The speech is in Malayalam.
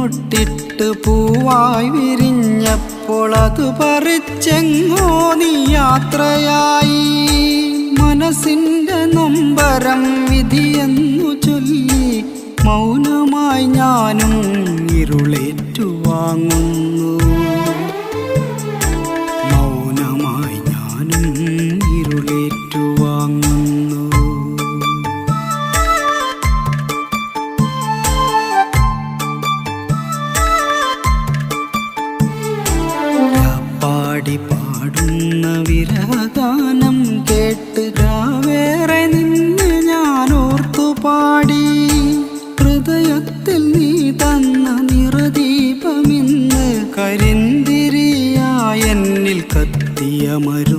മൊട്ടിട്ട് പൂവായി വിരിഞ്ഞപ്പോൾ അത് പറിച്ചെങ്ങോ നീ യാത്രയായി. മനസ്സിൻ്റെ നൊമ്പരം വിധിയെന്നു ചൊല്ലി മൗനമായി ഞാനും ഇരുളേറ്റുവാങ്ങുന്നു. മൗനമായി ഞാനും ഇരുളേറ്റുവാങ്ങുന്നു. പാടി പാടുന്ന വിരഹഗാനം കേട്ട് രാവേറെ നിന്നെ ഞാൻ ഓർത്തുപാടി. ഹൃദയത്തിൽ നീ തന്ന നിറദീപമിന്ന് കരിന്തിരിയായെന്നിൽ കത്തിയ മരു